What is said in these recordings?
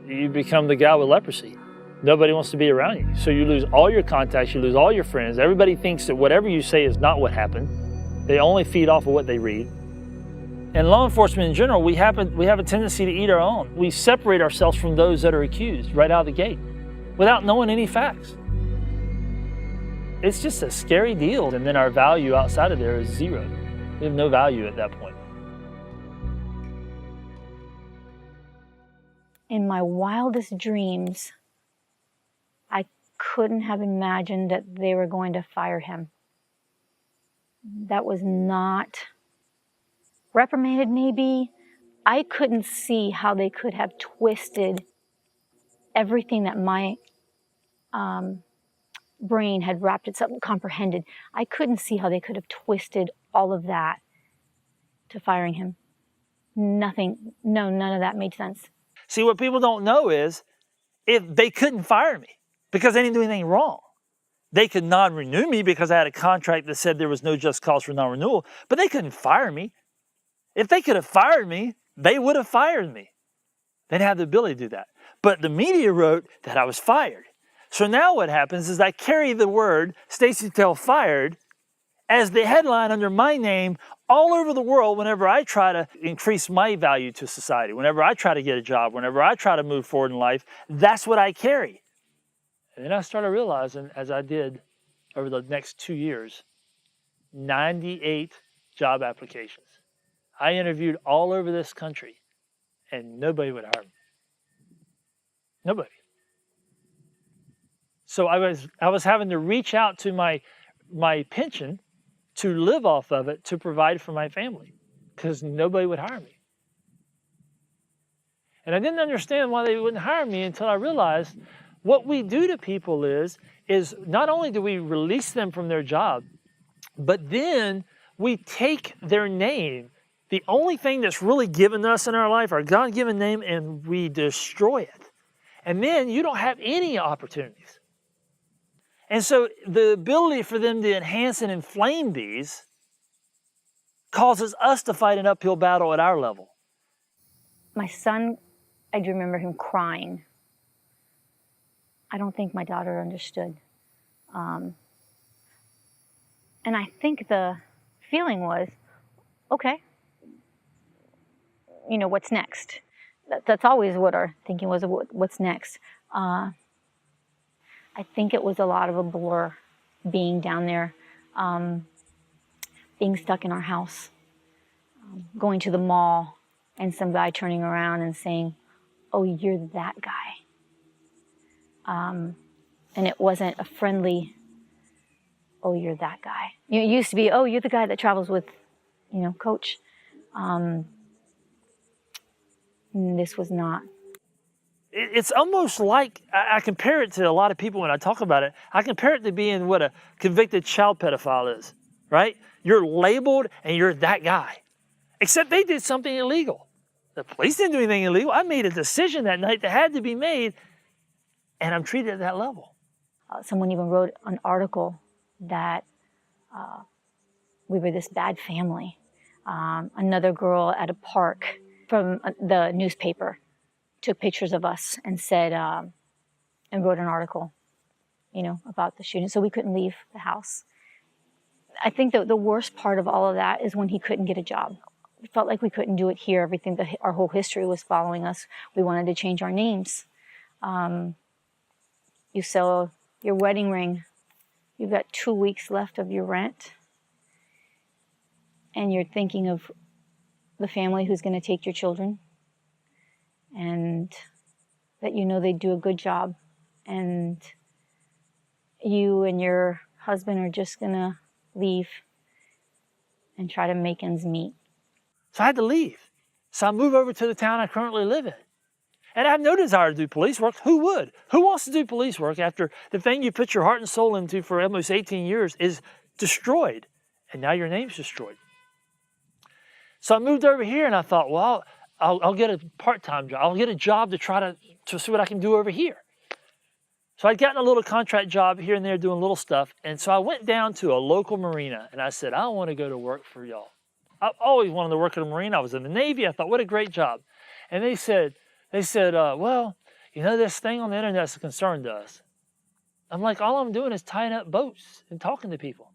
you become the guy with leprosy. Nobody wants to be around you. So you lose all your contacts, you lose all your friends. Everybody thinks that whatever you say is not what happened. They only feed off of what they read. And law enforcement in general, we have a tendency to eat our own. We separate ourselves from those that are accused right out of the gate without knowing any facts. It's just a scary deal. And then our value outside of there is zero. We have no value at that point. In my wildest dreams, I couldn't have imagined that they were going to fire him. That was not reprimanded, maybe. I couldn't see how they could have twisted everything that my brain had wrapped itself, comprehended. I couldn't see how they could have twisted all of that to firing him. Nothing, no, none of that made sense. See, what people don't know is if they couldn't fire me because they didn't do anything wrong. They could non-renew me because I had a contract that said there was no just cause for non-renewal, but they couldn't fire me. If they could have fired me, they would have fired me. They didn't have the ability to do that. But the media wrote that I was fired. So now what happens is I carry the word Stacy Ettel fired as the headline under my name all over the world whenever I try to increase my value to society, whenever I try to get a job, whenever I try to move forward in life, that's what I carry. And then I started realizing, as I did over the next 2 years, 98 job applications. I interviewed all over this country, and nobody would hire me. Nobody. So I was having to reach out to my pension to live off of it to provide for my family because nobody would hire me. And I didn't understand why they wouldn't hire me until I realized what we do to people is not only do we release them from their job, but then we take their name, the only thing that's really given us in our life, our God-given name, and we destroy it. And then you don't have any opportunities. And so the ability for them to enhance and inflame these causes us to fight an uphill battle at our level. My son, I do remember him crying. I don't think my daughter understood. And I think the feeling was, okay, you know, what's next? That's always what our thinking was, what's next? I think it was a lot of a blur being down there, being stuck in our house, going to the mall and some guy turning around and saying, oh, you're that guy. And it wasn't a friendly, oh, you're that guy. It used to be, oh, you're the guy that travels with, you know, Coach. This was not. It's almost like, I compare it to a lot of people when I talk about it, I compare it to being what a convicted child pedophile is, right? You're labeled and you're that guy. Except they did something illegal. The police didn't do anything illegal. I made a decision that night that had to be made, and I'm treated at that level. Someone even wrote an article that we were this bad family. Another girl at a park from the newspaper took pictures of us and said, and wrote an article, you know, about the shooting. So we couldn't leave the house. I think that the worst part of all of that is when he couldn't get a job. We felt like we couldn't do it here. Everything, our whole history was following us. We wanted to change our names. You sell your wedding ring. You've got 2 weeks left of your rent. And you're thinking of the family who's going to take your children. And that you know they do a good job. And you and your husband are just going to leave and try to make ends meet. So I had to leave. So I moved over to the town I currently live in. And I have no desire to do police work. Who would? Who wants to do police work after the thing you put your heart and soul into for almost 18 years is destroyed? And now your name's destroyed. So I moved over here and I thought, well, I'll get a part-time job. I'll get a job to try to see what I can do over here. So I'd gotten a little contract job here and there doing little stuff. And so I went down to a local marina and I said, I want to go to work for y'all. I've always wanted to work at a marina. I was in the Navy. I thought, what a great job. And they said, well, you know, this thing on the internet's a concern to us. I'm like, all I'm doing is tying up boats and talking to people.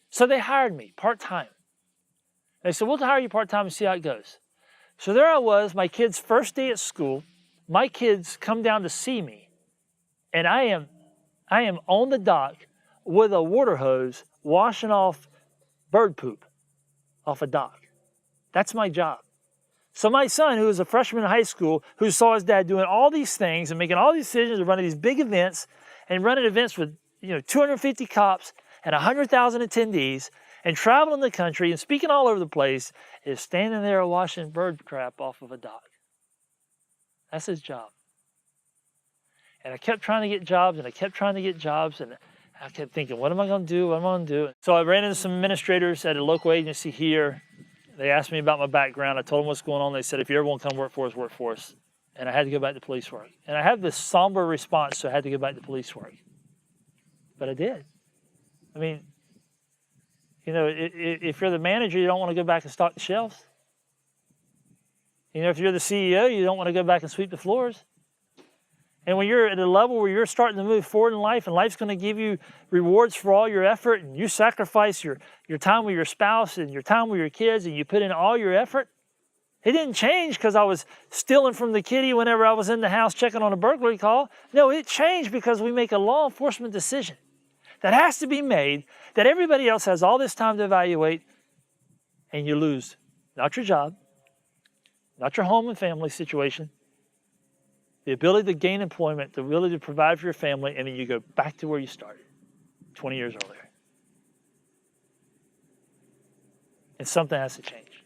So they hired me part-time. They said, we'll hire you part-time and see how it goes. So there I was, my kid's first day at school. My kids come down to see me. And I am on the dock with a water hose washing off bird poop off a dock. That's my job. So my son, who was a freshman in high school, who saw his dad doing all these things and making all these decisions and running these big events and running events with 250 cops and 100,000 attendees and traveling the country and speaking all over the place, is standing there washing bird crap off of a dock. That's his job. And I kept trying to get jobs, and I kept trying to get jobs, and I kept thinking, what am I going to do? What am I going to do? So I ran into some administrators at a local agency here. They asked me about my background. I told them what's going on. They said, if you ever want to come work for us, work for us. And I had to go back to police work. And I had this somber response, so I had to go back to police work. But I did. I mean, if you're the manager, you don't want to go back and stock the shelves. If you're the CEO, you don't want to go back and sweep the floors. And when you're at a level where you're starting to move forward in life, and life's going to give you rewards for all your effort, and you sacrifice your time with your spouse and your time with your kids, and you put in all your effort, it didn't change because I was stealing from the kitty whenever I was in the house checking on a burglary call. No, it changed because we make a law enforcement decision that has to be made, that everybody else has all this time to evaluate, and you lose not your job, not your home and family situation, the ability to gain employment, the ability to provide for your family, and then you go back to where you started 20 years earlier. And something has to change.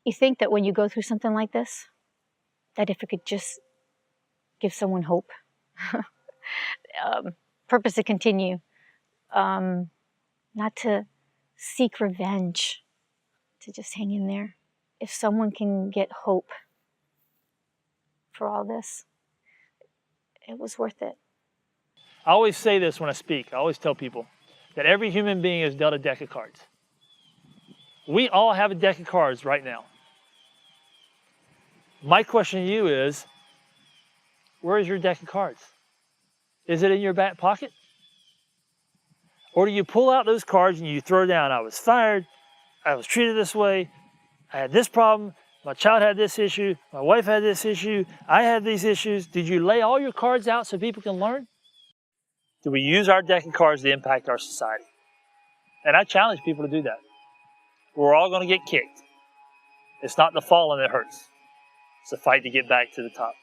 You think that when you go through something like this, that if it could just give someone hope, purpose to continue, not to seek revenge, to just hang in there. If someone can get hope for all this, it was worth it. I always say this when I speak. I always tell people that every human being is dealt a deck of cards. We all have a deck of cards right now. My question to you is, where is your deck of cards? Is it in your back pocket? Or do you pull out those cards and you throw down, I was fired, I was treated this way, I had this problem, my child had this issue, my wife had this issue, I had these issues. Did you lay all your cards out so people can learn? Do we use our deck of cards to impact our society? And I challenge people to do that. We're all going to get kicked. It's not the falling that hurts. It's the fight to get back to the top.